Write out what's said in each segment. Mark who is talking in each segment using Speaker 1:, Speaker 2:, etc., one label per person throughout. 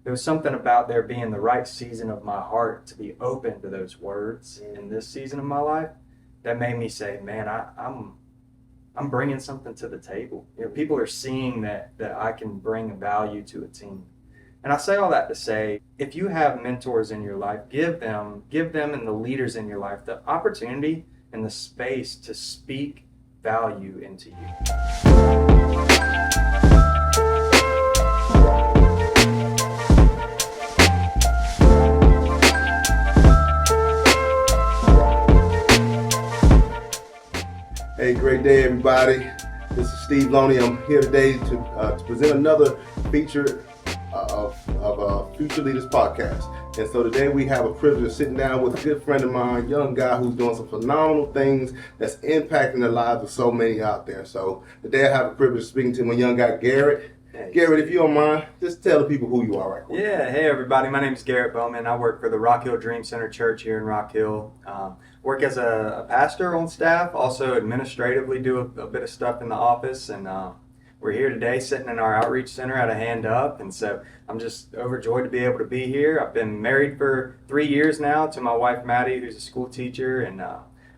Speaker 1: there was something about there being the right season of my heart to be open to those words in this season of my life that made me say, man, I'm bringing something to the table. People are seeing that I can bring value to a team. And I say all that to say, if you have mentors in your life, give them and the leaders in your life the opportunity and the space to speak value into you.
Speaker 2: Hey, great day, everybody. This is Steve Loney. I'm here today to present another feature of Future Leaders Podcast. And so today we have a privilege of sitting down with a good friend of mine, young guy who's doing some phenomenal things that's impacting the lives of so many out there. So today I have a privilege of speaking to my young guy, Garrett.
Speaker 1: Hey.
Speaker 2: Garrett, if you don't mind, just tell the people who you are right quick.
Speaker 1: Yeah, hey everybody, my name is Garrett Bowman. I work for the Rock Hill Dream Center Church here in Rock Hill. Work as a pastor on staff, also administratively do a bit of stuff in the office, and we're here today sitting in our outreach center at a hand up, and so I'm just overjoyed to be able to be here. I've been married for 3 years now to my wife Maddie, who's a school teacher, and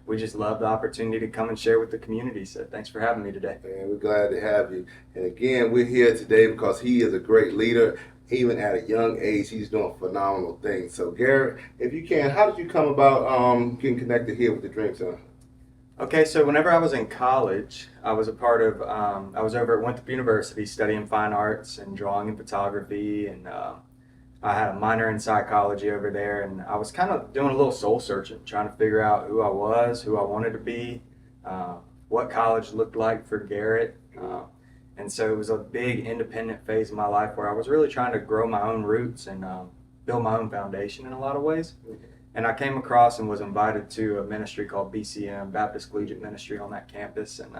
Speaker 1: we just love the opportunity to come and share with the community. So thanks for having me today.
Speaker 2: Man, we're glad to have you. And again, we're here today because he is a great leader. Even at a young age, he's doing phenomenal things. So Garrett, if you can, how did you come about getting connected here with the Dream Center?
Speaker 1: Okay, so whenever I was in college, I was a part of, I was over at Winthrop University studying fine arts and drawing and photography, and I had a minor in psychology over there, and I was kind of doing a little soul searching, trying to figure out who I was, who I wanted to be, what college looked like for Garrett. And so it was a big independent phase of my life where I was really trying to grow my own roots and build my own foundation in a lot of ways. And I came across and was invited to a ministry called BCM, Baptist Collegiate Ministry, on that campus. And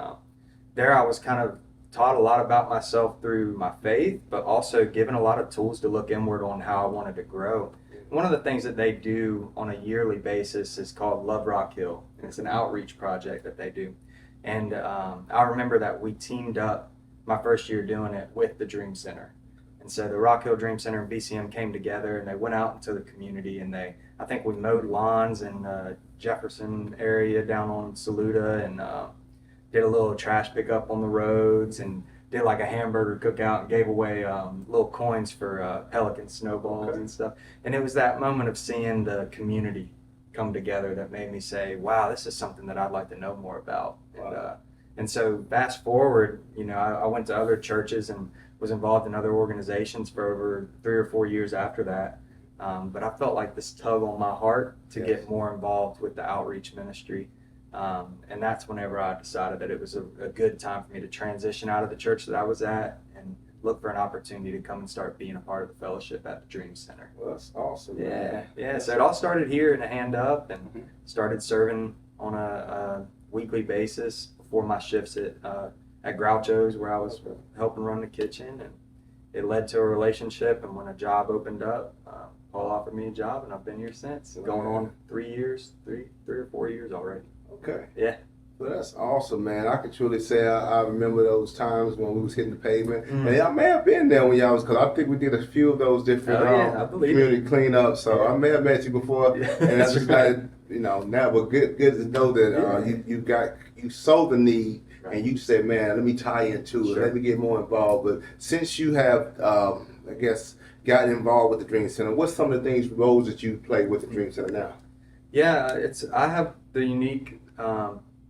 Speaker 1: there I was kind of taught a lot about myself through my faith, but also given a lot of tools to look inward on how I wanted to grow. One of the things that they do on a yearly basis is called Love Rock Hill, and it's an outreach project that they do. And I remember that we teamed up my first year doing it with the Dream Center. And so the Rock Hill Dream Center and BCM came together, and they went out into the community, and I think we mowed lawns in the Jefferson area down on Saluda, and did a little trash pickup on the roads, and did like a hamburger cookout and gave away little coins for Pelican snowballs and stuff. And it was that moment of seeing the community come together that made me say, wow, this is something that I'd like to know more about.
Speaker 2: Wow.
Speaker 1: And so fast forward, I went to other churches and was involved in other organizations for over 3 or 4 years after that. But I felt like this tug on my heart to get more involved with the outreach ministry. And that's whenever I decided that it was a good time for me to transition out of the church that I was at and look for an opportunity to come and start being a part of the fellowship at the Dream Center.
Speaker 2: Well, that's awesome.
Speaker 1: Yeah. So it all started here in a hand up, and started serving on a weekly basis before my shifts at Groucho's, where I was helping run the kitchen, and it led to a relationship. And when a job opened up, Paul offered me a job, and I've been here since, going on 3 or 4 years already.
Speaker 2: Okay.
Speaker 1: Yeah.
Speaker 2: Well, that's awesome, man. I can truly say I remember those times when we was hitting the pavement. And I may have been there when y'all was, because I think we did a few of those different community cleanups. So I may have met you before.
Speaker 1: Yeah,
Speaker 2: and it's just
Speaker 1: right.
Speaker 2: like, now but good to know that you saw the need. Right. And you said, man, let me tie into it.
Speaker 1: Sure.
Speaker 2: Let me get more involved. But since you have, I guess, gotten involved with the Dream Center, what's some of the roles that you play with the Dream Center now?
Speaker 1: Yeah, I have the unique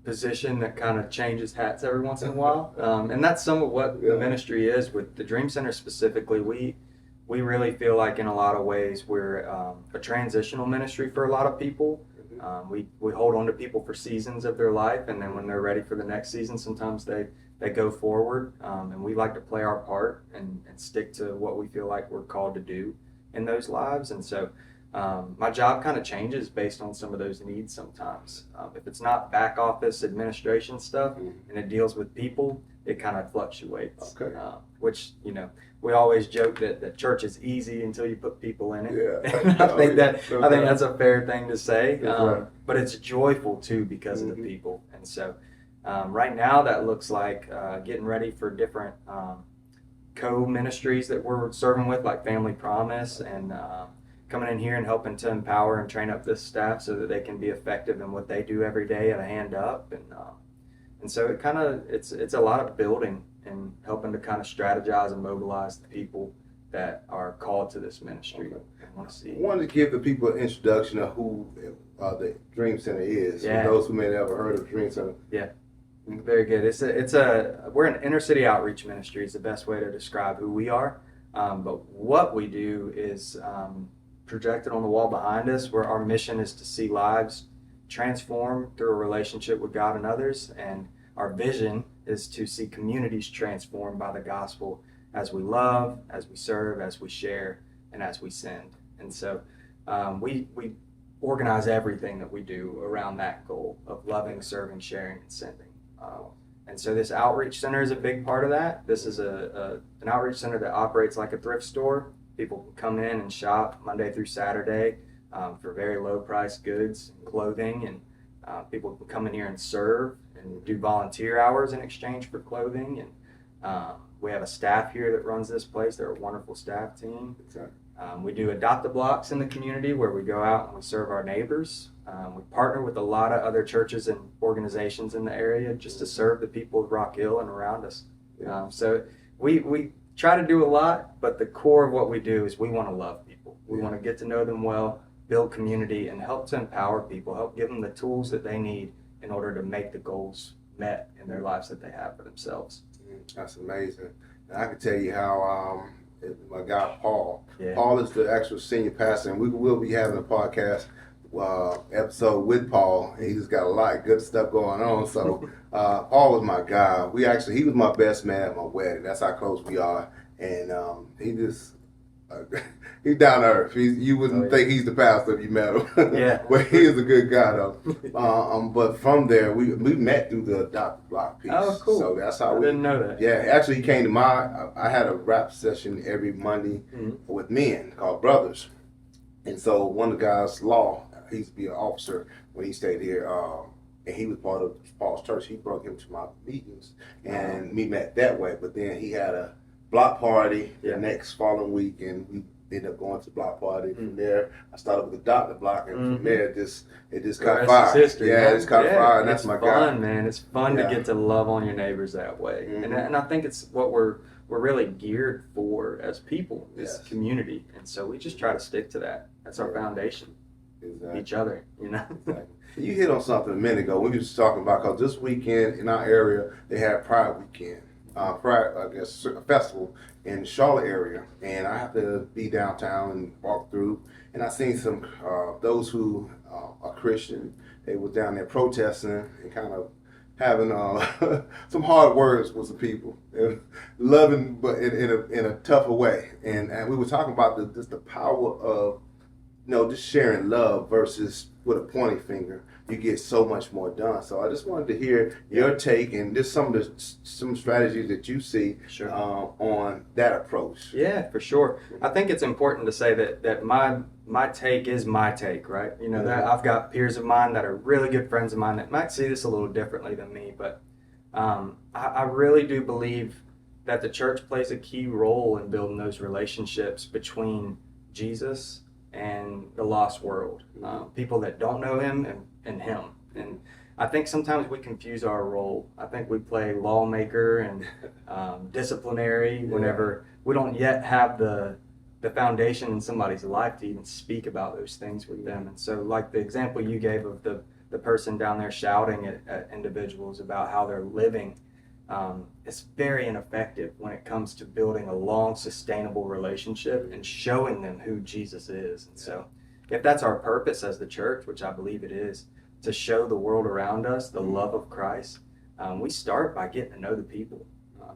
Speaker 1: position that kind of changes hats every once in a while. And that's some of what the ministry is. With the Dream Center specifically, we really feel like in a lot of ways we're a transitional ministry for a lot of people. We hold on to people for seasons of their life, and then when they're ready for the next season, sometimes they go forward. And we like to play our part and stick to what we feel like we're called to do in those lives. And so my job kind of changes based on some of those needs sometimes. If it's not back office administration stuff and it deals with people, it kind of fluctuates.
Speaker 2: Okay.
Speaker 1: Which, we always joke that church is easy until you put people in it.
Speaker 2: Yeah.
Speaker 1: And I think that's a fair thing to say.
Speaker 2: Right.
Speaker 1: But it's joyful too because of the people. And so right now that looks like getting ready for different co-ministries that we're serving with, like Family Promise, and coming in here and helping to empower and train up this staff so that they can be effective in what they do every day at a hand up. And so it's a lot of building and helping to kind of strategize and mobilize the people that are called to this ministry.
Speaker 2: Okay.
Speaker 1: I want to see.
Speaker 2: I wanted to give the people an introduction of who the Dream Center is.
Speaker 1: Yeah.
Speaker 2: For those who may have never heard of Dream Center.
Speaker 1: Yeah. Very good. We're an inner city outreach ministry is the best way to describe who we are. But what we do is projected on the wall behind us, where our mission is to see lives transformed through a relationship with God and others. And our vision is to see communities transformed by the gospel as we love, as we serve, as we share, and as we send. And so we organize everything that we do around that goal of loving, serving, sharing, and sending. And so this outreach center is a big part of that. This is an outreach center that operates like a thrift store. People can come in and shop Monday through Saturday for very low price goods and clothing, and people can come in here and serve and do volunteer hours in exchange for clothing. And we have a staff here that runs this place. They're a wonderful staff team.
Speaker 2: Exactly.
Speaker 1: We do adopt-a-blocks in the community where we go out and we serve our neighbors. We partner with a lot of other churches and organizations in the area just to serve the people of Rock Hill and around us. So we try to do a lot, but the core of what we do is we want to love people. We want to get to know them well, build community, and help to empower people, help give them the tools that they need in order to make the goals met in their lives that they have for themselves.
Speaker 2: That's amazing. And I can tell you how my guy Paul.
Speaker 1: Yeah.
Speaker 2: Paul is the actual senior pastor, and we will be having a podcast episode with Paul. And he just got a lot of good stuff going on. So Paul was my guy. He was my best man at my wedding. That's how close we are. And he just he's down to earth. You wouldn't think he's the pastor if you met him.
Speaker 1: Yeah.
Speaker 2: But he is a good guy though. But from there we met through the adopt block piece.
Speaker 1: Oh, cool.
Speaker 2: So that's how
Speaker 1: I didn't know that.
Speaker 2: Yeah, actually he came to I had a rap session every Monday with men called Brothers. And so one of the guys, Law, he used to be an officer when he stayed here, and he was part of Paul's church. He brought him to my meetings, and we met that way. But then he had a block party the next following week, and we ended up going to the block party. From there, I started with the doctor block, and from there, it just caught fire.
Speaker 1: History,
Speaker 2: yeah,
Speaker 1: man.
Speaker 2: it's caught fire, and that's my guy.
Speaker 1: It's fun, man. It's fun to get to love on your neighbors that way, and I think it's what we're really geared for as people, is community, and so we just try to stick to that. That's our foundation.
Speaker 2: Exactly.
Speaker 1: Each other, you know.
Speaker 2: Exactly. You hit on something a minute ago. We were just talking about, because this weekend in our area they had Pride Weekend, a festival in the Charlotte area, and I have to be downtown and walk through, and I seen some those who are Christian. They were down there protesting and kind of having some hard words with some people, and loving, but in a tougher way. And we were talking about the power of just sharing love versus with a pointing finger. You get so much more done. So I just wanted to hear your take and just some strategies that you see on that approach.
Speaker 1: Yeah, for sure. I think it's important to say that my take is my take, right? You know, that I've got peers of mine that are really good friends of mine that might see this a little differently than me, but I really do believe that the church plays a key role in building those relationships between Jesus and the lost world, people that don't know him and him. And I think sometimes we confuse our role. I think we play lawmaker and disciplinary whenever we don't yet have the foundation in somebody's life to even speak about those things with them. And so, like the example you gave of the person down there shouting at individuals about how they're living, it's very ineffective when it comes to building a long, sustainable relationship and showing them who Jesus is. And so if that's our purpose as the church, which I believe it is, to show the world around us the love of Christ, we start by getting to know the people,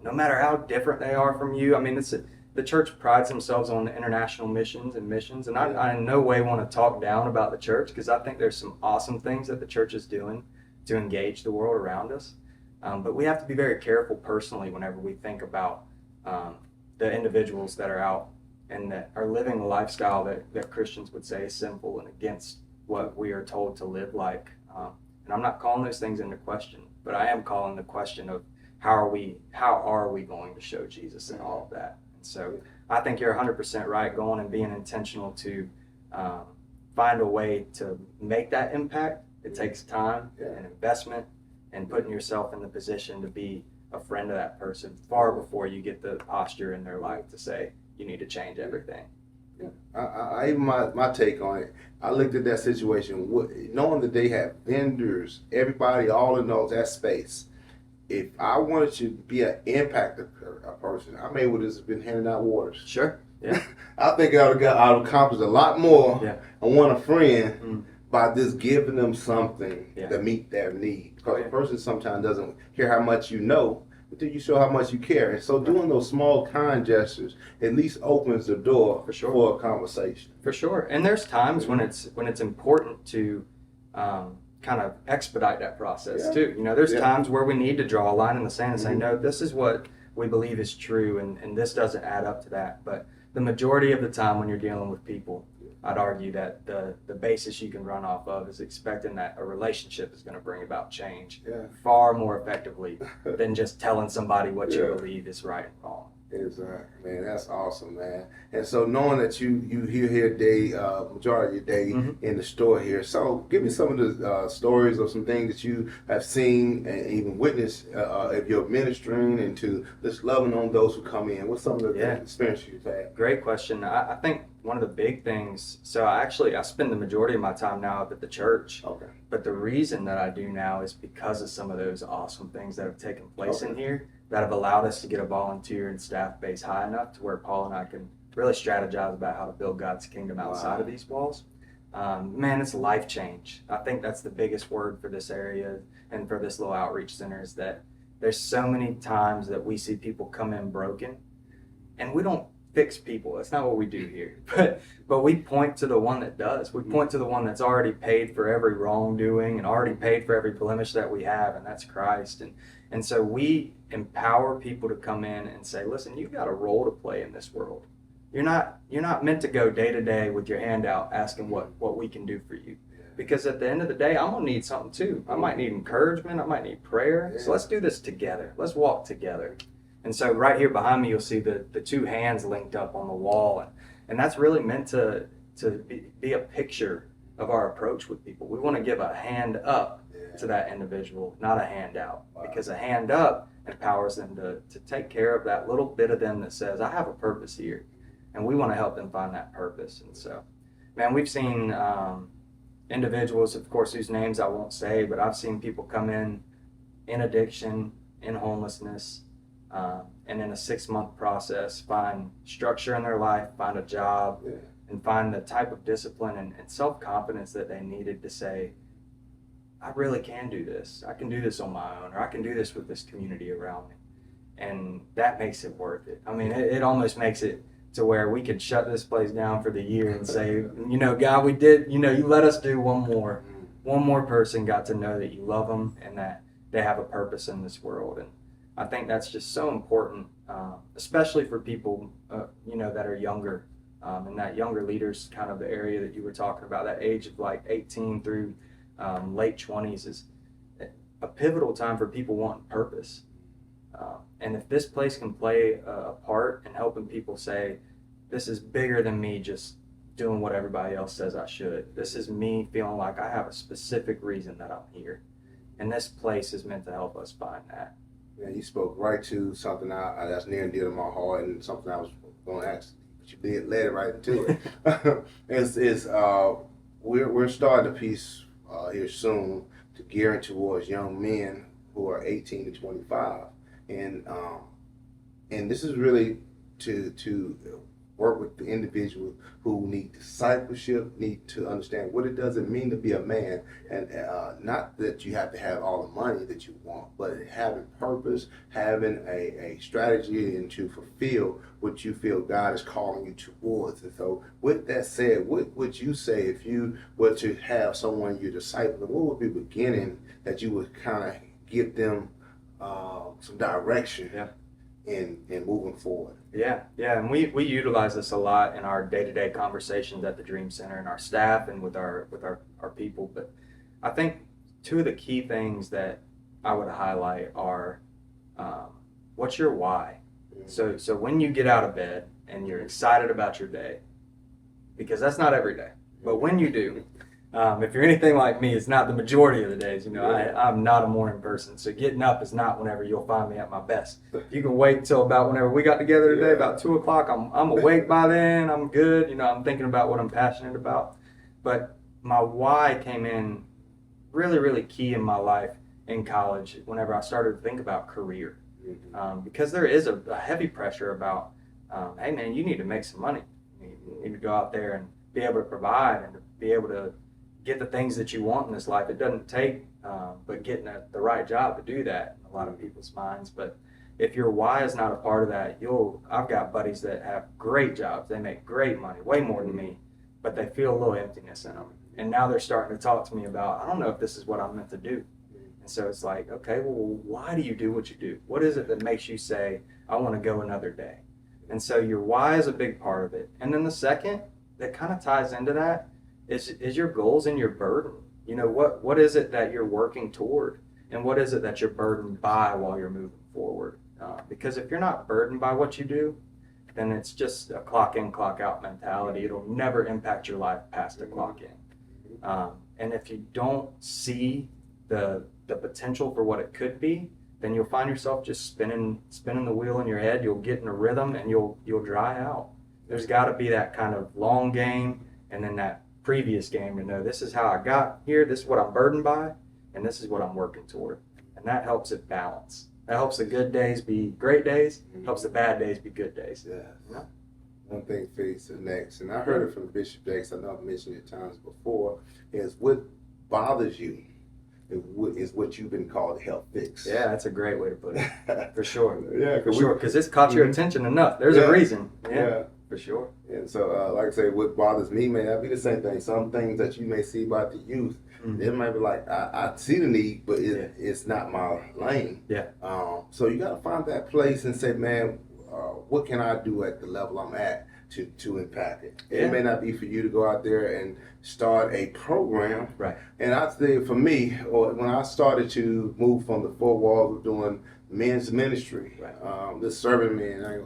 Speaker 1: no matter how different they are from you. I mean, the church prides themselves on international missions, and I in no way want to talk down about the church, because I think there's some awesome things that the church is doing to engage the world around us. But we have to be very careful personally whenever we think about the individuals that are out and that are living a lifestyle that Christians would say is sinful and against what we are told to live like. And I'm not calling those things into question, but I am calling the question of how are we going to show Jesus in all of that? And so I think you're 100% right, going and being intentional to find a way to make that impact. It takes time and investment and putting yourself in the position to be a friend of that person far before you get the posture in their life to say you need to change everything.
Speaker 2: I even my take on it, I looked at that situation, knowing that they have vendors, everybody all in that space. If I wanted to be an impact a person, I may would have just been handing out waters.
Speaker 1: Sure. Yeah.
Speaker 2: I think I would have accomplished a lot more.
Speaker 1: Yeah.
Speaker 2: I want a friend by just giving them something to meet their need. Because a person sometimes doesn't care how much you know until you show how much you care. And so doing those small kind gestures at least opens the door for a conversation.
Speaker 1: For sure. And there's times when it's important to kind of expedite that process too. You know, there's times where we need to draw a line in the sand and say, no, this is what we believe is true, and this doesn't add up to that. But the majority of the time when you're dealing with people, I'd argue that the basis you can run off of is expecting that a relationship is going to bring about change far more effectively than just telling somebody what you believe is right and wrong.
Speaker 2: Exactly, man. That's awesome, man. And so knowing that you here day majority of your day in the store here, so give me some of the stories of some things that you have seen and even witnessed of your ministering and to just loving on those who come in. What's some of the experiences you've had?
Speaker 1: Great question. I think one of the big things, so I spend the majority of my time now up at the church. Okay. But the reason that I do now is because of some of those awesome things that have taken place in here that have allowed us to get a volunteer and staff base high enough to where Paul and I can really strategize about how to build God's kingdom outside of these walls. Man, it's life change. I think that's the biggest word for this area and for this little outreach center, is that there's so many times that we see people come in broken, and we don't fix people. That's not what we do here. But we point to the one that does. We point to the one that's already paid for every wrongdoing and already paid for every blemish that we have, and that's Christ. And so we empower people to come in and say, listen, you've got a role to play in this world. You're not meant to go day to day with your hand out asking what we can do for you. Because at the end of the day, I'm going to need something too. I might need encouragement. I might need prayer. So let's do this together. Let's walk together. And so right here behind me, you'll see the two hands linked up on the wall. And that's really meant to be a picture of our approach with people. We want to give a hand up to that individual, not a handout. Because a hand up empowers them to take care of that little bit of them that says, I have a purpose here. And we want to help them find that purpose. And so, man, we've seen individuals, of course, whose names I won't say, but I've seen people come in addiction, in homelessness, and in a 6-month process find structure in their life, find a job, and find the type of discipline and self-confidence that they needed to say, I really can do this. I can do this on my own, or I can do this with this community around me. And that makes it worth it. I mean, it almost makes it to where we could shut this place down for the year and say, God, we did, you let us do one more. One more person got to know that you love them and that they have a purpose in this world. And I think that's just so important, especially for people, that are younger. And that younger leaders, kind of the area that you were talking about, that age of like 18 through late 20s is a pivotal time for people wanting purpose. And if this place can play a part in helping people say, this is bigger than me just doing what everybody else says I should. This is me feeling like I have a specific reason that I'm here. And this place is meant to help us find that.
Speaker 2: Yeah, you spoke right to something that's near and dear to my heart, and something I was going to ask, but you did led right into it. We're starting a piece here soon to gearing towards young men who are 18 to 25, and this is really to work with the individual who need discipleship, need to understand what it does mean to be a man, and not that you have to have all the money that you want, but having purpose, having a strategy, and to fulfill what you feel God is calling you towards. And so with that said, what would you say if you were to have someone you're discipling? What would be the beginning that you would kind of give them some direction in moving forward?
Speaker 1: Yeah, and we utilize this a lot in our day-to-day conversations at the Dream Center and our staff and with our people. But I think two of the key things that I would highlight are what's your why? So when you get out of bed and you're excited about your day, because that's not every day, but when you do, if you're anything like me, it's not the majority of the days. I'm not a morning person, so getting up is not whenever you'll find me at my best. You can wait till about whenever we got together today, about 2 o'clock. I'm awake by then. I'm good. I'm thinking about what I'm passionate about. But my why came in really, really key in my life in college whenever I started to think about career. Because there is a heavy pressure about, hey man, you need to make some money. You need to go out there and be able to provide and to be able to get the things that you want in this life. It doesn't take but getting the right job to do that in a lot of people's minds. But if your why is not a part of that, I've got buddies that have great jobs. They make great money, way more than me, but they feel a little emptiness in them. And now they're starting to talk to me about, I don't know if this is what I'm meant to do. And so it's like, okay, well, why do you do what you do? What is it that makes you say, I want to go another day? And so your why is a big part of it. And then the second that kind of ties into that is your goals and your burden. What is it that you're working toward? And what is it that you're burdened by while you're moving forward? Because if you're not burdened by what you do, then it's just a clock in, clock out mentality. It'll never impact your life past the clock in. And if you don't see the potential for what it could be, then you'll find yourself just spinning the wheel in your head. You'll get in a rhythm and you'll dry out. There's got to be that kind of long game and then that previous game to know this is how I got here, this is what I'm burdened by, and this is what I'm working toward. And that helps it balance. That helps the good days be great days, helps the bad days be good days.
Speaker 2: Yeah. One thing feeds the next. And I heard it from Bishop Jakes, I know I've mentioned it times before, is what bothers you is what you've been called to help fix.
Speaker 1: Yeah, that's a great way to put it. For sure.
Speaker 2: Yeah,
Speaker 1: for sure. Because it's caught your attention enough. There's a reason. Yeah. For sure.
Speaker 2: And so, like I say, what bothers me may not be the same thing. Some things that you may see about the youth, it might be like, I see the need, but it's not my lane.
Speaker 1: Yeah.
Speaker 2: So you got to find that place and say, man, what can I do at the level I'm at to impact it? It may not be for you to go out there and start a program.
Speaker 1: Right.
Speaker 2: And I think for me, or when I started to move from the four walls of doing men's ministry, this serving men,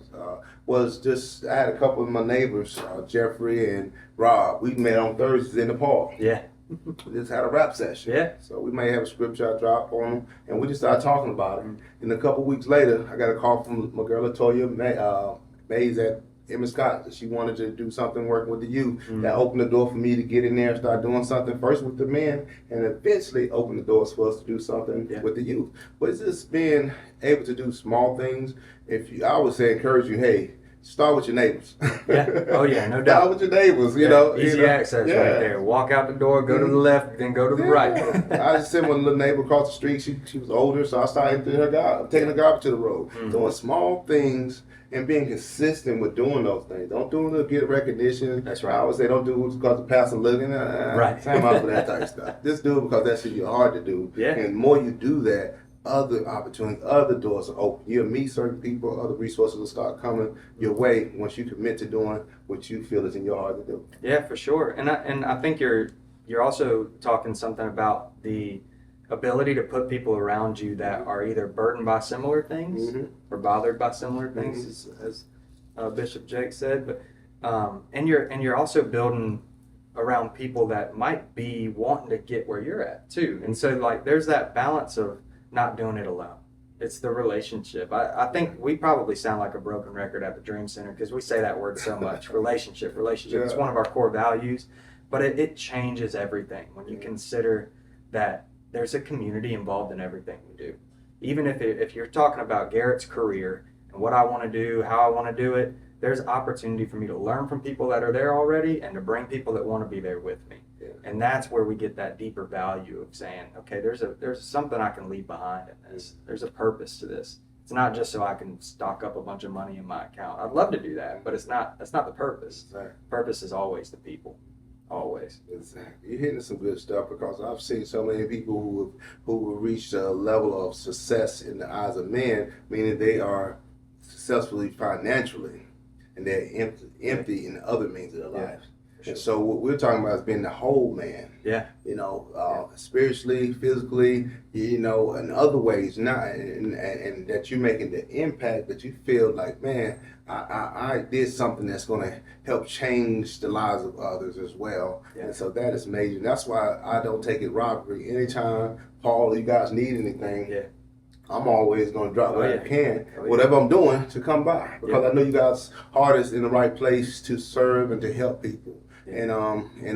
Speaker 2: was just, I had a couple of my neighbors, Jeffrey and Rob. We met on Thursdays in the park.
Speaker 1: Yeah.
Speaker 2: We just had a rap session. Yeah. So we may have a scripture I drop on them, and we just started talking about it. And a couple weeks later, I got a call from my girl Latoya Mays at Emma Scott. She wanted to do something working with the youth. That opened the door for me to get in there and start doing something first with the men, and eventually open the doors for us to do something with the youth. But it's just being able to do small things. I would say encourage you, hey, start with your neighbors.
Speaker 1: Oh yeah, no doubt.
Speaker 2: Start with your neighbors,
Speaker 1: Easy access right there. Walk out the door, go to the left, then go to the right.
Speaker 2: I just sent one little neighbor across the street. She was older, so I started taking her garbage to the road. Doing small things and being consistent with doing those things. Don't do it to get recognition. That's right. I always say don't do it because the pastor looking. Right. Time out for that type of stuff. Just do it because that's what you're hard to do. Yeah. And the more you do that, other opportunities, other doors are open. You'll meet certain people, other resources will start coming your way once you commit to doing what you feel is in your heart to do. Yeah, for sure. And I think you're also talking something about the ability to put people around you that are either burdened by similar things or bothered by similar things, as Bishop Jake said. But and you're also building around people that might be wanting to get where you're at too. And so like there's that balance of not doing it alone. It's the relationship. I think we probably sound like a broken record at the Dream Center because we say that word so much. Relationship. Yeah. It's one of our core values, but it changes everything when you consider that there's a community involved in everything we do. Even if you're talking about Garrett's career and what I want to do, how I want to do it, there's opportunity for me to learn from people that are there already and to bring people that want to be there with me. Yeah. And that's where we get that deeper value of saying, okay, there's something I can leave behind in this. There's a purpose to this. It's not just so I can stock up a bunch of money in my account. I'd love to do that, but that's not the purpose. Right. Purpose is always the people. Always. Exactly. You're hitting some good stuff because I've seen so many people who have reached a level of success in the eyes of men, meaning they are successfully financially, and they're empty in other means of their lives. And so what we're talking about is being the whole man.
Speaker 1: Yeah.
Speaker 2: Spiritually, physically, in other ways, not and that you're making the impact that you feel like, man, I did something that's going to help change the lives of others as well. Yeah. And so that is major. That's why I don't take it robbery. Anytime, Paul, you guys need anything, I'm always going to drop what I can, whatever I'm doing, to come by. Because I know you guys' heart is in the right place to serve and to help people. And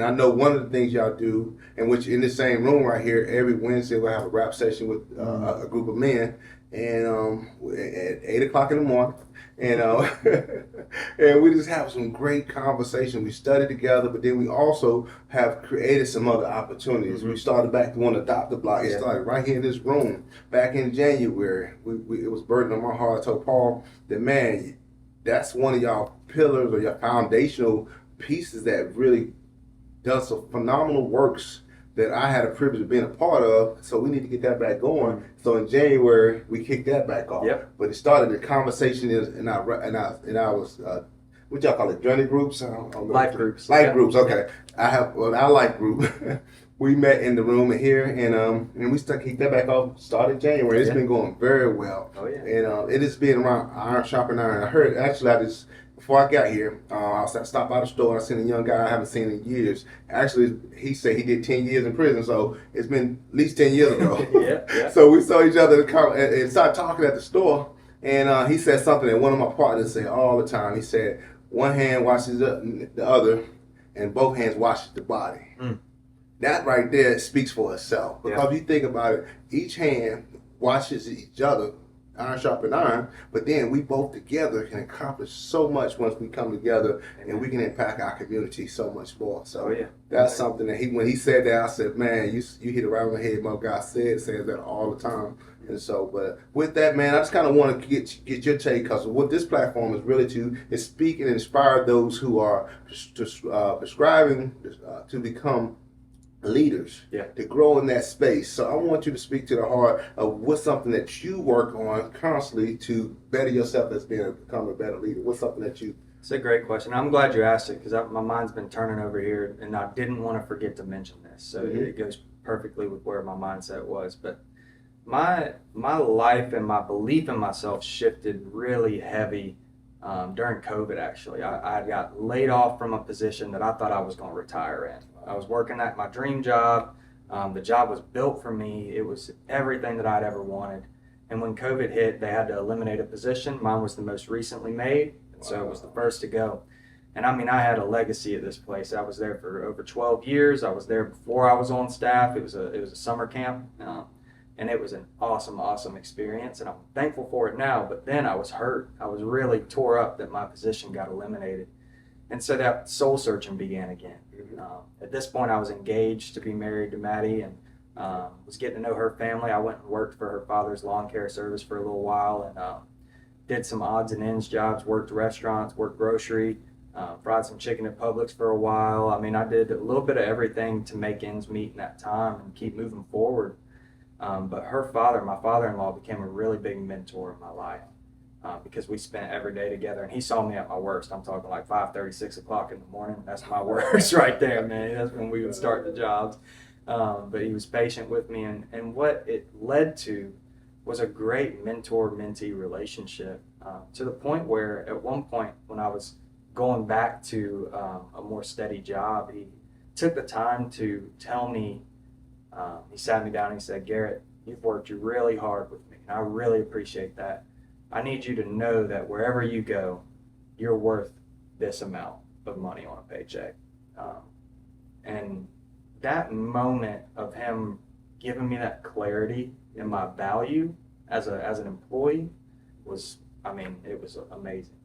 Speaker 2: I know one of the things y'all do, in which in the same room right here, every Wednesday we'll have a rap session with a group of men, and at 8 o'clock in the morning, and and we just have some great conversation. We study together, but then we also have created some other opportunities. We started back to one Adopt a Block. It started right here in this room back in January. It was burden on my heart. I told Paul that, man, that's one of y'all pillars or your foundational pieces that really does some phenomenal works that I had a privilege of being a part of. So we need to get that back going. So in January we kicked that back off. But it started the conversation in our was what y'all call it, journey groups?
Speaker 1: Life groups.
Speaker 2: Life groups. Okay. I have our life group. We met in the room here, and we keep that back off. Started January. It's been going very well. And it has been around iron sharpening iron. I heard actually before I got here, I stopped by the store and I seen a young guy I haven't seen in years. Actually, he said he did 10 years in prison, so it's been at least 10 years ago. So we saw each other and started talking at the store, and he said something that one of my partners say all the time. He said, one hand washes the other, and both hands washes the body. That right there speaks for itself. Because if you think about it, each hand washes each other, iron sharpen iron, but then we both together can accomplish so much once we come together, and we can impact our community so much more. So that's something that when he said that, I said, man, you hit it right on the head. My God says that all the time. And so, but with that, man, I just kind of want to get your take, because what this platform is really is speak and inspire those who are prescribing to become leaders, to grow in that space. So I want you to speak to the heart of what's something that you work on constantly to better yourself as become a better leader. What's something that you...
Speaker 1: It's a great question. I'm glad you asked it, because my mind's been turning over here, and I didn't want to forget to mention this. So it goes perfectly with where my mindset was. But my life and my belief in myself shifted really heavy during COVID, actually. I got laid off from a position that I thought I was going to retire in. I was working at my dream job. The job was built for me. It was everything that I'd ever wanted. And when COVID hit, they had to eliminate a position. Mine was the most recently made, and so it was the first to go. And I mean, I had a legacy at this place. I was there for over 12 years. I was there before I was on staff. It was a summer camp, and it was an awesome experience. And I'm thankful for it now. But then I was hurt. I was really tore up that my position got eliminated. And so that soul searching began again. At this point, I was engaged to be married to Maddie, and was getting to know her family. I went and worked for her father's lawn care service for a little while, and did some odds and ends jobs, worked restaurants, worked grocery, fried some chicken at Publix for a while. I mean, I did a little bit of everything to make ends meet in that time and keep moving forward. But her father, my father-in-law, became a really big mentor in my life. Because we spent every day together, and he saw me at my worst. I'm talking like 5:30, 6 o'clock in the morning. That's my worst right there, man. That's when we would start the jobs. But he was patient with me, and what it led to was a great mentor-mentee relationship, to the point where at one point when I was going back to a more steady job, he took the time to tell me, he sat me down and he said, "Garrett, you've worked really hard with me, and I really appreciate that. I need you to know that wherever you go, you're worth this amount of money on a paycheck." And that moment of him giving me that clarity in my value as an employee was, I mean, it was amazing.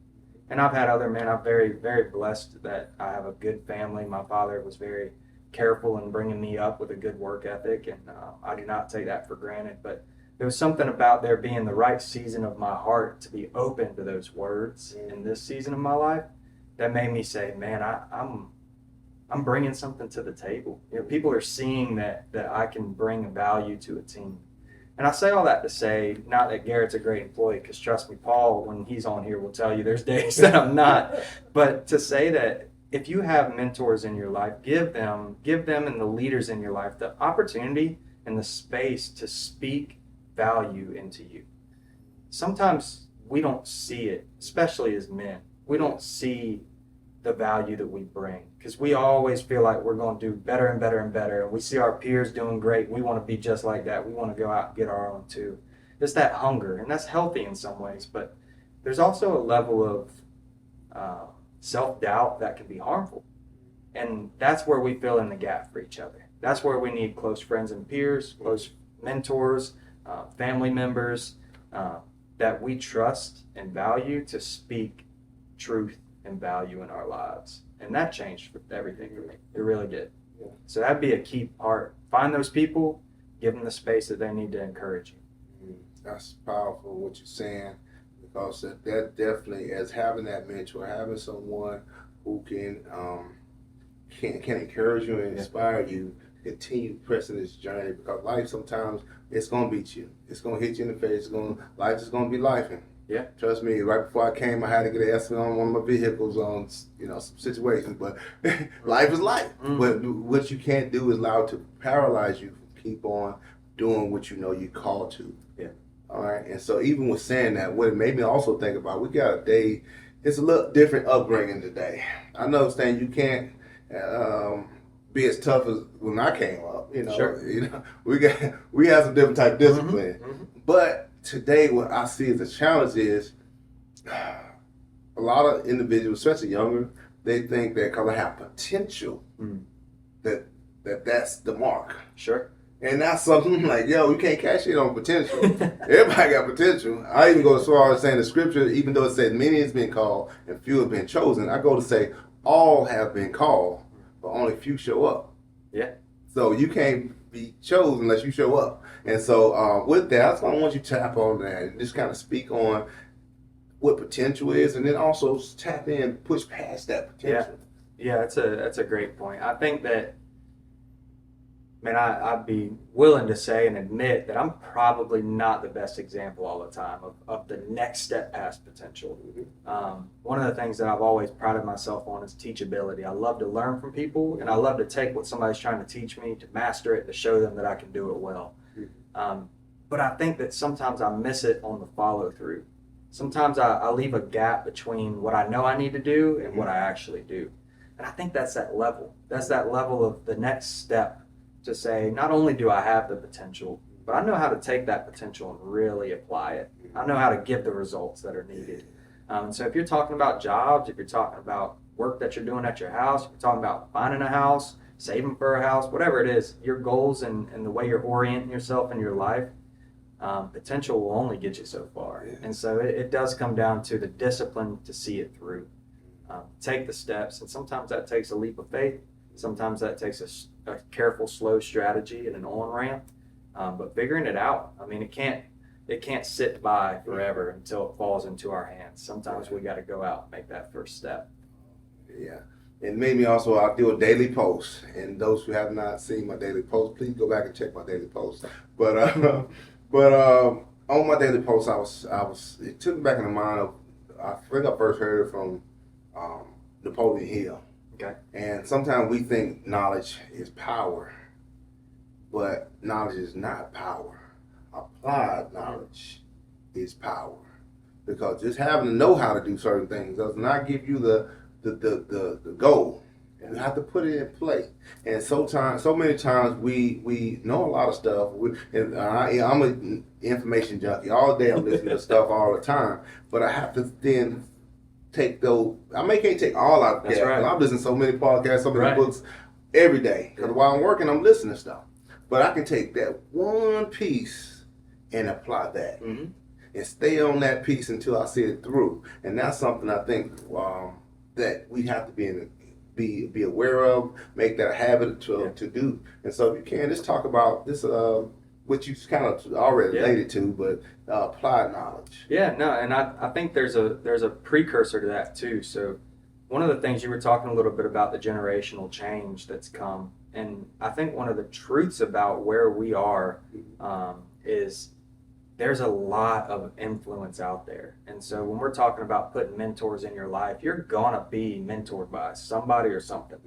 Speaker 1: And I've had other men. I'm very, very blessed that I have a good family. My father was very careful in bringing me up with a good work ethic, and I do not take that for granted. But there was something about there being the right season of my heart to be open to those words in this season of my life that made me say, man, I'm bringing something to the table. You know, people are seeing that I can bring value to a team. And I say all that to say, not that Garrett's a great employee, because trust me, Paul, when he's on here, will tell you there's days that I'm not. But to say that if you have mentors in your life, give them and the leaders in your life the opportunity and the space to speak value into you. Sometimes we don't see it, especially as men. We don't see the value that we bring because we always feel like we're going to do better and better and better. And we see our peers doing great. We want to be just like that. We want to go out and get our own too. It's that hunger, and that's healthy in some ways, but there's also a level of self-doubt that can be harmful. And that's where we fill in the gap for each other. That's where we need close friends and peers, close mentors, family members that we trust and value to speak truth and value in our lives. And that changed everything for me. It really did.
Speaker 2: Yeah.
Speaker 1: So that'd be a key part. Find those people, give them the space that they need to encourage you.
Speaker 2: That's powerful what you're saying, because that definitely, as having that mentor, having someone who can encourage you and inspire you, continue pressing this journey, because life sometimes it's gonna beat you, it's gonna hit you in the face, life is gonna be lifing.
Speaker 1: Yeah.
Speaker 2: Trust me, right before I came, I had to get an estimate on one of my vehicles on, some situations, but life is life. But what you can't do is allow it to paralyze you from keep on doing what you know you're called to.
Speaker 1: Yeah.
Speaker 2: All right. And so even with saying that, what it made me also think about, we got a day, it's a little different upbringing today. I understand you can't be as tough as when I came up.
Speaker 1: Sure.
Speaker 2: We have some different type of discipline.
Speaker 1: Mm-hmm.
Speaker 2: But today, what I see as a challenge is a lot of individuals, especially younger, they think that because I have potential, that's the mark.
Speaker 1: Sure.
Speaker 2: And that's something like, you can't cash in on potential. Everybody got potential. I even go as far as saying the scripture, even though it said many has been called and few have been chosen, I go to say all have been called, but only few show up.
Speaker 1: Yeah.
Speaker 2: So you can't be chosen unless you show up. And so with that, I just want you to tap on that and just kind of speak on what potential is, and then also tap in, push past that potential.
Speaker 1: Yeah, that's a great point. I think that, man, I'd be willing to say and admit that I'm probably not the best example all the time of the next step past potential. One of the things that I've always prided myself on is teachability. I love to learn from people, and I love to take what somebody's trying to teach me, to master it, to show them that I can do it well. But I think that sometimes I miss it on the follow through. Sometimes I leave a gap between what I know I need to do and what I actually do. And I think that's that level. That's that level of the next step, to say, not only do I have the potential, but I know how to take that potential and really apply it. I know how to give the results that are needed. So if you're talking about jobs, if you're talking about work that you're doing at your house, if you're talking about finding a house, saving for a house, whatever it is, your goals and the way you're orienting yourself in your life, potential will only get you so far.
Speaker 2: Yeah.
Speaker 1: And so it does come down to the discipline to see it through. Take the steps, and sometimes that takes a leap of faith. Sometimes that takes a careful, slow strategy and an on-ramp, but figuring it out. I mean, it can't sit by forever until it falls into our hands. Sometimes we got to go out and make that first step.
Speaker 2: Yeah. It made me also, I do a daily post, and those who have not seen my daily post, please go back and check my daily post. But on my daily post, it took me back in the mind of, I think I first heard it from Napoleon Hill.
Speaker 1: Okay.
Speaker 2: And sometimes we think knowledge is power, but knowledge is not power. Applied knowledge is power, because just having to know how to do certain things does not give you the goal. You have to put it in play. And so many times we know a lot of stuff. I'm an information junkie. All day I'm listening to stuff all the time, but I have to then take those. Can't take all out of
Speaker 1: That's
Speaker 2: that.
Speaker 1: right.
Speaker 2: I'm listening to so many podcasts, so many
Speaker 1: Right.
Speaker 2: books every day. Because while I'm working, I'm listening to stuff. But I can take that one piece and apply that, and stay on that piece until I see it through. And that's something I think that we have to be aware of, make that a habit to do. And so if you can, just talk about this, what you kind of already related to, but applied knowledge.
Speaker 1: Yeah, no, and I think there's a precursor to that too. So one of the things you were talking a little bit about, the generational change that's come, and I think one of the truths about where we are is there's a lot of influence out there. And so when we're talking about putting mentors in your life, you're gonna be mentored by somebody or something.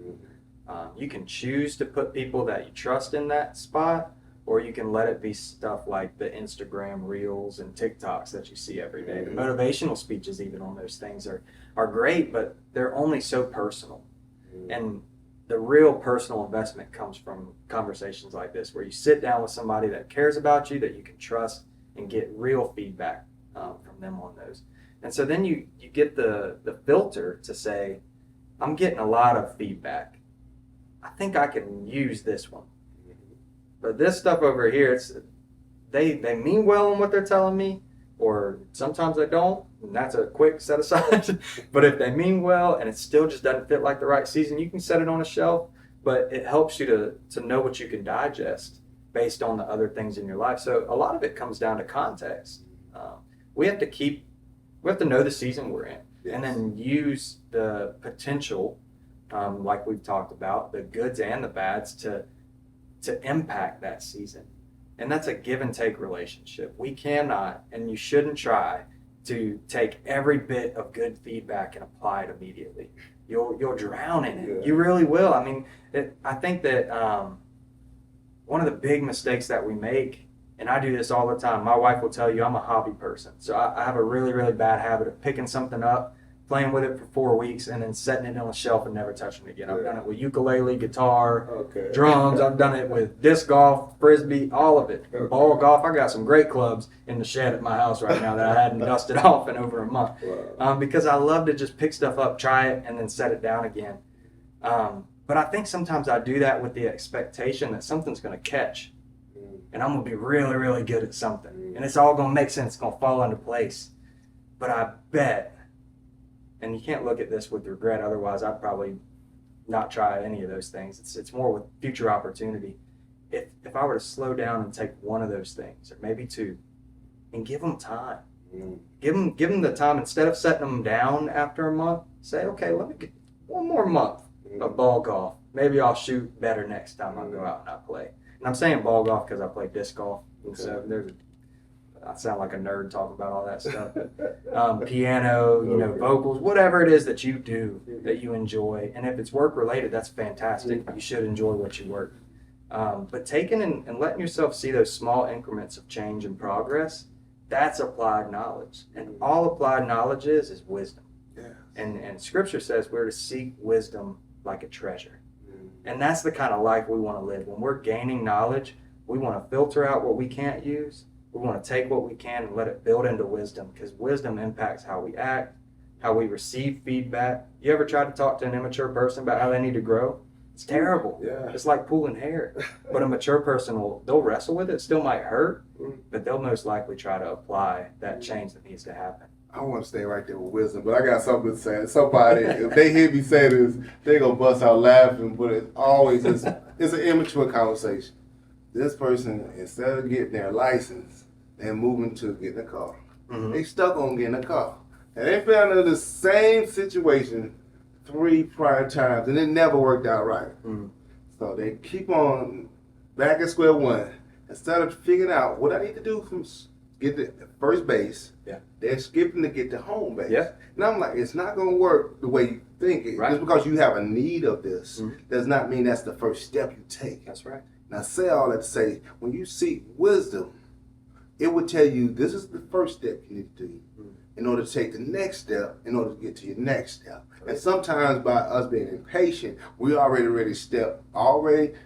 Speaker 1: You can choose to put people that you trust in that spot, or you can let it be stuff like the Instagram reels and TikToks that you see every day. The motivational speeches even on those things are great, but they're only so personal. And the real personal investment comes from conversations like this, where you sit down with somebody that cares about you, that you can trust, and get real feedback from them on those. And so then you get the filter to say, I'm getting a lot of feedback. I think I can use this one. But this stuff over here, they mean well in what they're telling me, or sometimes they don't, and that's a quick set aside. But if they mean well and it still just doesn't fit like the right season, you can set it on a shelf, but it helps you to know what you can digest based on the other things in your life. So a lot of it comes down to context. We have to know the season we're in, and then use the potential, like we've talked about, the goods and the bads to impact that season. And that's a give and take relationship. We cannot, and you shouldn't try to take every bit of good feedback and apply it immediately. You'll drown in it. You really will. I mean, I think that one of the big mistakes that we make, and I do this all the time, my wife will tell you I'm a hobby person. So I have a really, really bad habit of picking something up, playing with it for 4 weeks, and then setting it on a shelf and never touching it again. I've done it with ukulele, guitar, drums. I've done it with disc golf, frisbee, all of it. Ball golf. I got some great clubs in the shed at my house right now that I hadn't dusted off in over a month. Because I love to just pick stuff up, try it, and then set it down again. But I think sometimes I do that with the expectation that something's going to catch. And I'm going to be really, really good at something. And it's all going to make sense. It's going to fall into place. But I bet, and you can't look at this with regret, otherwise I'd probably not try any of those things. It's more with future opportunity. If I were to slow down and take one of those things, or maybe two, and give them time. Give them the time. Instead of setting them down after a month, say, okay, let me get one more month of ball golf. Maybe I'll shoot better next time I go out and I play. And I'm saying ball golf because I play disc golf. And so I sound like a nerd talking about all that stuff. Piano, vocals, whatever it is that you do that you enjoy. And if it's work related, that's fantastic. You should enjoy what you work. But taking and letting yourself see those small increments of change and progress, that's applied knowledge. And all applied knowledge is wisdom. And Scripture says we're to seek wisdom like a treasure. And that's the kind of life we want to live. When we're gaining knowledge, we want to filter out what we can't use. We want to take what we can and let it build into wisdom, because wisdom impacts how we act, how we receive feedback. You ever try to talk to an immature person about how they need to grow? It's terrible. It's like pulling hair. But a mature person they'll wrestle with it. It still might hurt, but they'll most likely try to apply that change that needs to happen.
Speaker 2: I want to stay right there with wisdom, but I got something to say. Somebody, if they hear me say this, they're going to bust out laughing, but it's an immature conversation. This person, instead of getting their license, they're moving to getting a car. They stuck on getting a car. And they found out the same situation 3 prior times, and it never worked out right. So they keep on back at square one. Instead of figuring out what I need to do from get to first base, they're skipping to get to home base. And I'm like, it's not going to work the way you think it. Just because you have a need of this does not mean that's the first step you take.
Speaker 1: That's right.
Speaker 2: And I say all that to say, when you seek wisdom, it will tell you this is the first step you need to do in order to take the next step, in order to get to your next step. And sometimes by us being impatient, we already skip all the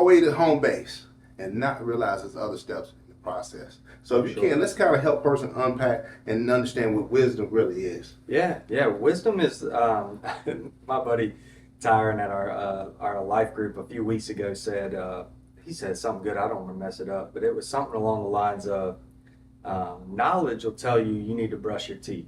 Speaker 2: way to home base and not realize there's other steps in the process. So if you can, let's kind of help person unpack and understand what wisdom really is.
Speaker 1: Yeah. Wisdom is, my buddy Tyron at our life group a few weeks ago said, he said something good, I don't want to mess it up, but it was something along the lines of, knowledge will tell you need to brush your teeth.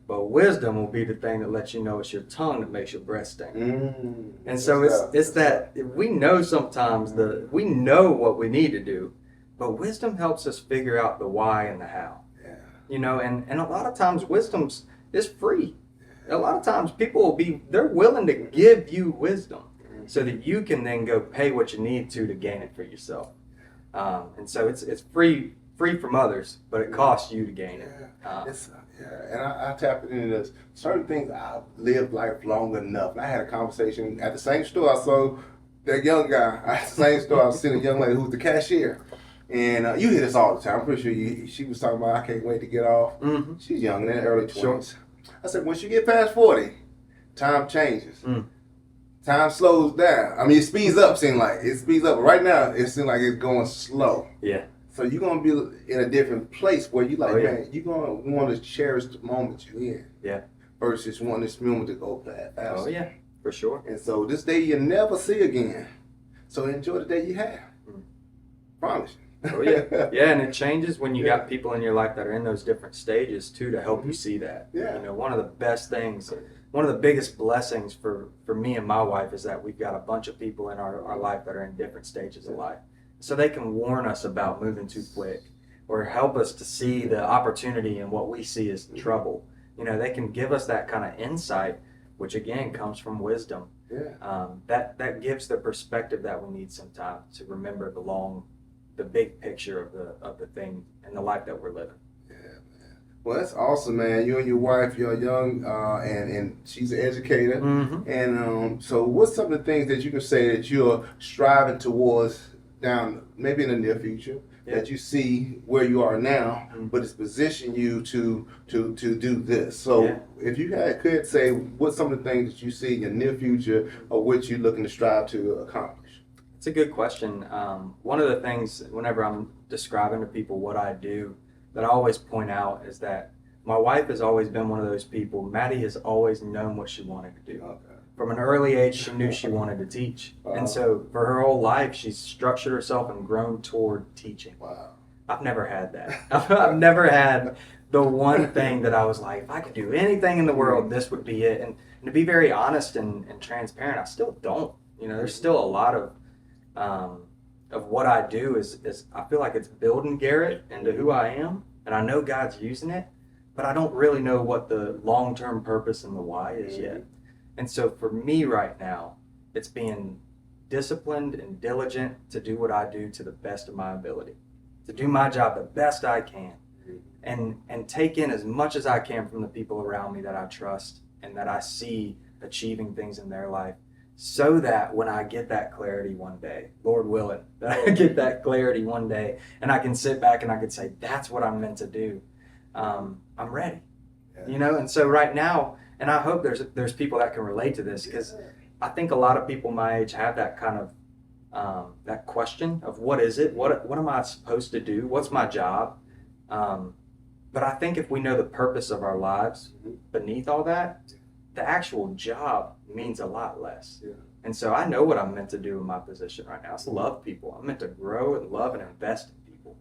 Speaker 1: But wisdom will be the thing that lets you know it's your tongue that makes your breath stink. And so it's that we know sometimes we know what we need to do, but wisdom helps us figure out the why and the how. And a lot of times wisdom is free. A lot of times people they're willing to give you wisdom so that you can then go pay what you need to gain it for yourself. And so it's free free from others, but it costs you to gain it.
Speaker 2: And I tap into this. Certain things I've lived life long enough. And I had a conversation at the same store I saw that young guy. At the same store I was seeing a young lady who was the cashier. And you hear this all the time. I'm pretty sure she was talking about, I can't wait to get off.
Speaker 1: Mm-hmm.
Speaker 2: She's young, in her early 20s.
Speaker 1: Sure.
Speaker 2: I said, once you get past 40, time changes. Time slows down. I mean, it speeds up, seems like. It speeds up. Right now, it seems like it's going slow.
Speaker 1: Yeah.
Speaker 2: So you're going to be in a different place where you like,
Speaker 1: yeah.
Speaker 2: man, you're going to want to cherish the moment you're in.
Speaker 1: Yeah.
Speaker 2: Versus wanting this moment to go fast.
Speaker 1: Oh, yeah, for sure.
Speaker 2: And so this day you'll never see again. So enjoy the day you have. Promise you.
Speaker 1: Oh, yeah. Yeah, and it changes when you got people in your life that are in those different stages, too, to help you see that.
Speaker 2: Yeah.
Speaker 1: You know, one of the best things, one of the biggest blessings for me and my wife is that we've got a bunch of people in our life that are in different stages of life. So they can warn us about moving too quick or help us to see the opportunity in what we see as trouble. You know, they can give us that kind of insight, which again comes from wisdom.
Speaker 2: Yeah.
Speaker 1: That gives the perspective that we need sometimes to remember the big picture of the thing and the life that we're living.
Speaker 2: Yeah, man. Well, that's awesome, man. You and your wife, you're young, and she's an educator.
Speaker 1: Mm-hmm.
Speaker 2: And so what's some of the things that you can say that you're striving towards down maybe in the near future that you see where you are now, but it's positioned you to do this. So if you could say what's some of the things that you see in your near future or what you're looking to strive to accomplish?
Speaker 1: It's a good question. One of the things whenever I'm describing to people what I do that I always point out is that my wife has always been one of those people. Maddie has always known what she wanted to do.
Speaker 2: Okay.
Speaker 1: From an early age, she knew she wanted to teach. And so for her whole life, she's structured herself and grown toward teaching.
Speaker 2: Wow.
Speaker 1: I've never had that. I've never had the one thing that I was like, if I could do anything in the world, this would be it. And to be very honest and transparent, I still don't. You know, there's still a lot of what I do is I feel like it's building Garrett into who I am. And I know God's using it, but I don't really know what the long-term purpose and the why is yet. And so for me right now, it's being disciplined and diligent to do what I do to the best of my ability, to do my job the best I can, and take in as much as I can from the people around me that I trust and that I see achieving things in their life, so that when I get that clarity one day, Lord willing, that I get that clarity one day and I can sit back and I can say, that's what I'm meant to do. I'm ready, you know? And so right now, and I hope there's people that can relate to this, because I think a lot of people my age have that kind of that question of what is it? What am I supposed to do? What's my job? But I think if we know the purpose of our lives beneath all that, the actual job means a lot less. Yeah. And so I know what I'm meant to do in my position right now. It's love people. I'm meant to grow and love and invest in people.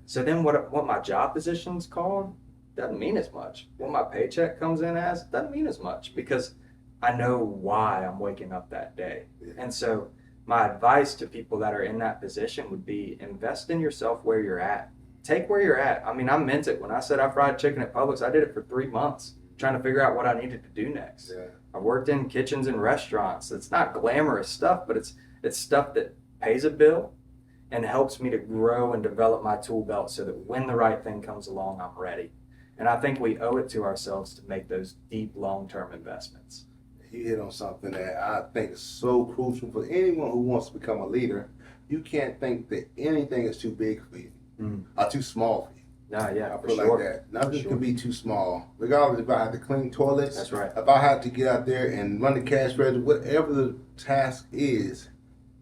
Speaker 1: So then what my job position's called doesn't mean as much. What my paycheck comes in as doesn't mean as much, because I know why I'm waking up that day. Yeah. And so my advice to people that are in that position would be invest in yourself where you're at. Take where you're at. I mean, I meant it. When I said I fried chicken at Publix, I did it for 3 months trying to figure out what I needed to do next. Yeah. I worked in kitchens and restaurants. It's not glamorous stuff, but it's stuff that pays a bill and helps me to grow and develop my tool belt so that when the right thing comes along, I'm ready. And I think we owe it to ourselves to make those deep, long-term investments.
Speaker 2: You hit on something that I think is so crucial for anyone who wants to become a leader. You can't think that anything is too big for you or too small for you.
Speaker 1: No, yeah,
Speaker 2: I feel like that. Nothing can be too small. Regardless if I had to clean toilets.
Speaker 1: That's right.
Speaker 2: If I had to get out there and run the cash register, whatever the task is,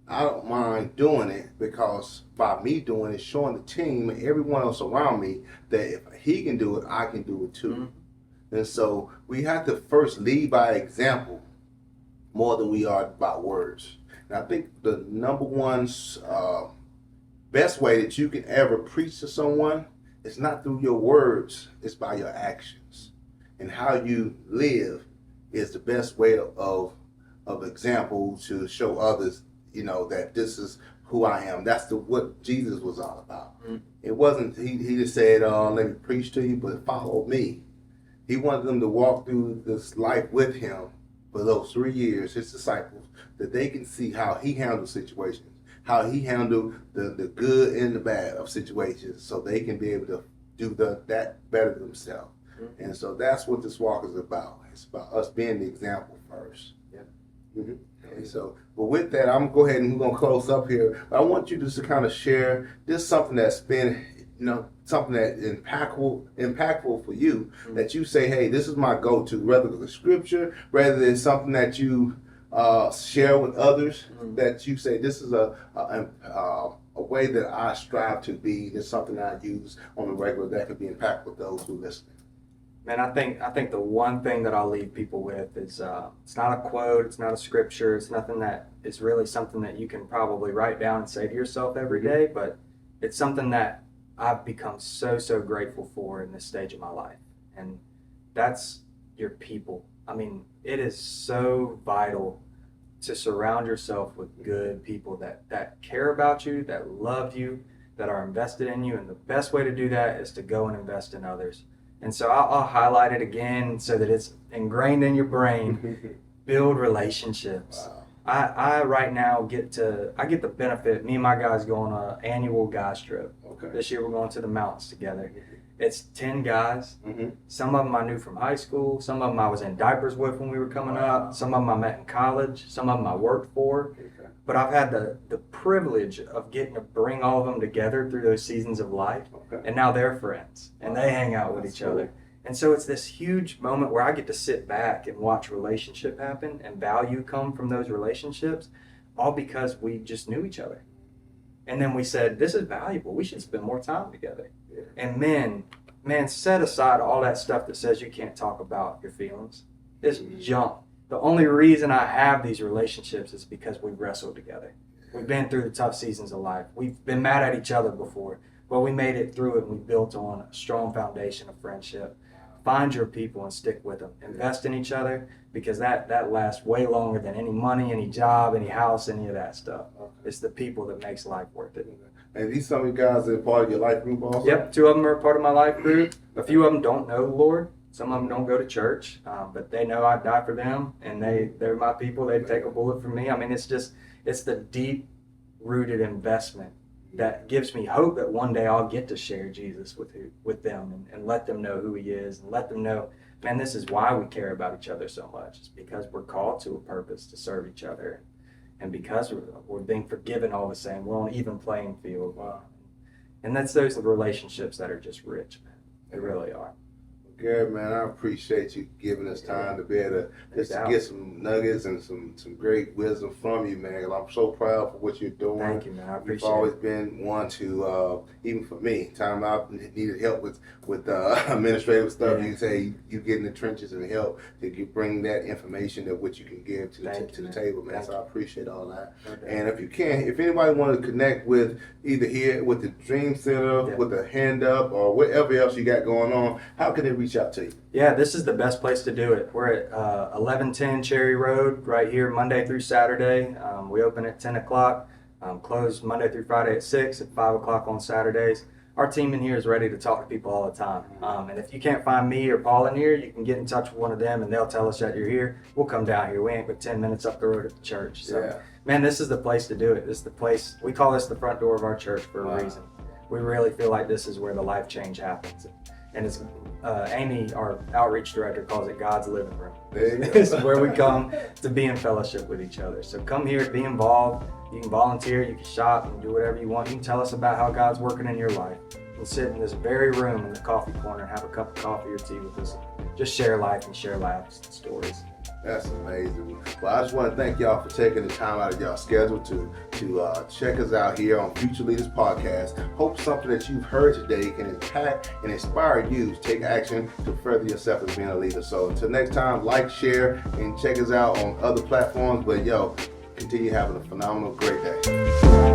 Speaker 2: I don't mind doing it, because by me doing it, showing the team and everyone else around me that if he can do it, I can do it too. Mm-hmm. And so we have to first lead by example more than we are by words. And I think the number one best way that you can ever preach to someone is not through your words, it's by your actions. And how you live is the best way of example to show others, you know, that this is who I am. That's what Jesus was all about. Mm-hmm. It wasn't, he just said, let me preach to you, but follow me. He wanted them to walk through this life with him for those 3 years, his disciples, that they can see how he handles situations. how he handled the good and the bad of situations so they can be able to do that better themselves. Mm-hmm. And so that's what this walk is about. It's about us being the example first. Yeah. Mm-hmm. And so, but with that, I'm gonna go ahead and we're gonna close up here. But I want you just to kind of share just something that's been, something that impactful for you, mm-hmm. that you say, hey, this is my go-to, whether it's a scripture, rather than something that you share with others, mm-hmm. that you say this is a way that I strive to be. This is something that I use on a regular that could be impactful with those who listen.
Speaker 1: Man, I think the one thing that I'll leave people with is it's not a quote, it's not a scripture, it's nothing that is really something that you can probably write down and say to yourself every day, but it's something that I've become so grateful for in this stage of my life, and that's your people. I mean, it is so vital to surround yourself with good people that care about you, that love you, that are invested in you, and the best way to do that is to go and invest in others. And so I'll highlight it again so that it's ingrained in your brain. Build relationships. Wow. I right now get the benefit. Me and my guys go on an annual guys trip. Okay. This year we're going to the mountains together. It's 10 guys. Mm-hmm. Some of them I knew from high school. Some of them I was in diapers with when we were coming up. Some of them I met in college. Some of them I worked for. Okay. But I've had the privilege of getting to bring all of them together through those seasons of life. Okay. And now they're friends. And they hang out with each other. And so it's this huge moment where I get to sit back and watch relationship happen and value come from those relationships, all because we just knew each other. And then we said, this is valuable. We should spend more time together. Yeah. And man, set aside all that stuff that says you can't talk about your feelings. It's junk. The only reason I have these relationships is because we wrestled together. We've been through the tough seasons of life. We've been mad at each other before, but we made it through it and we built on a strong foundation of friendship. Find your people and stick with them. Invest in each other, because that lasts way longer than any money, any job, any house, any of that stuff. Okay. It's the people that makes life worth it.
Speaker 2: And these some of you guys that are part of your life group also?
Speaker 1: Yep, 2 of them are part of my life group. A few of them don't know the Lord. Some of them don't go to church, but they know I'd die for them, and they're my people. They'd take a bullet for me. I mean, it's the deep-rooted investment that gives me hope that one day I'll get to share Jesus with them and let them know who he is, and let them know, man, this is why we care about each other so much. It's because we're called to a purpose to serve each other, and because we're being forgiven all the same. We're on an even playing field. Wow. And that's those relationships that are just rich, man. They really are.
Speaker 2: Garrett, man, I appreciate you giving us time to be able to get some nuggets and some great wisdom from you, man. I'm so proud for what you're doing.
Speaker 1: Thank you, man. I appreciate it.
Speaker 2: You've always been one to, even for me, time I needed help with administrative stuff. Yeah. You say you get in the trenches and help to bring that information that what you can give to the table, man. So I appreciate all that. Okay. And if anybody wanted to connect with either here with the Dream Center, with the Hand Up, or whatever else you got going on, how can they reach out to you?
Speaker 1: Yeah, this is the best place to do it. We're at 1110 Cherry Road right here, Monday through Saturday. We open at 10 o'clock, close Monday through Friday at 6, at 5 o'clock on Saturdays. Our team in here is ready to talk to people all the time. And if you can't find me or Paul in here, you can get in touch with one of them and they'll tell us that you're here. We'll come down here. We ain't but 10 minutes up the road at the church. So, man, this is the place to do it. This is the place. We call this the front door of our church for a reason. We really feel like this is where the life change happens. And it's Amy, our outreach director, calls it God's living room. This is where we come to be in fellowship with each other. So come here, be involved. You can volunteer, you can shop, and do whatever you want. You can tell us about how God's working in your life. You can sit in this very room in the coffee corner and have a cup of coffee or tea with us. Just share life and share laughs and stories.
Speaker 2: That's amazing. Well, I just want to thank y'all for taking the time out of y'all schedule to check us out here on Future Leaders Podcast. Hope something that you've heard today can impact and inspire you to take action to further yourself as being a leader. So until next time, like, share, and check us out on other platforms. But continue having a phenomenal, great day.